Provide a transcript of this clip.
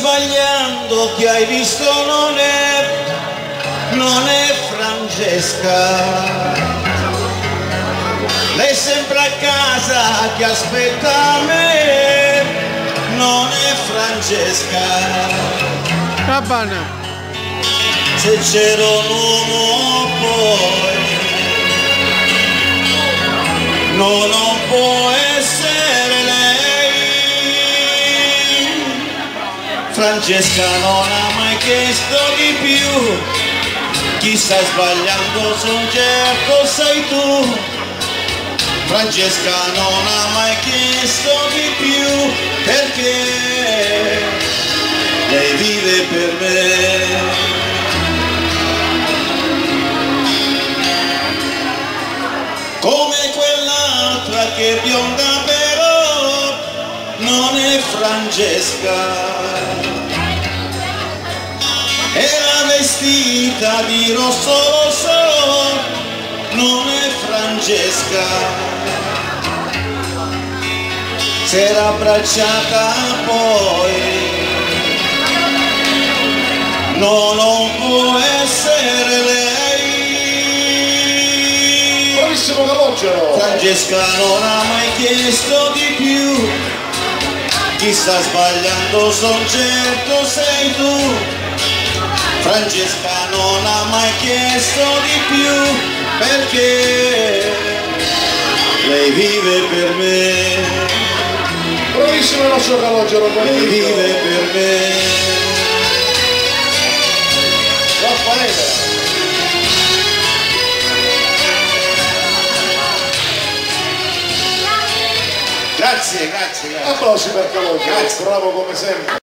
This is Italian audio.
sbagliando, che hai visto non è Francesca. Lei è sempre a casa che aspetta me, non è Francesca. Cabana. Se c'era un uomo poi non può essere lei. Francesca non ha mai chiesto di più, chi sta sbagliando son certo sei tu. Francesca non ha mai chiesto di più, perché lei vive per me. Come quell'altra che è bionda però non è Francesca. Era vestita di rosso, non è Francesca. S'era abbracciata poi, non può essere lei. Bravissimo Calogero! Francesca non ha mai chiesto di più, chi sta sbagliando son certo sei tu. Francesca non ha mai chiesto di più, perché lei vive per me. Bravissimo il nostro Calogero! Lei vive per me. Raffaele! Grazie. Applausi per Calogero, bravo come sempre.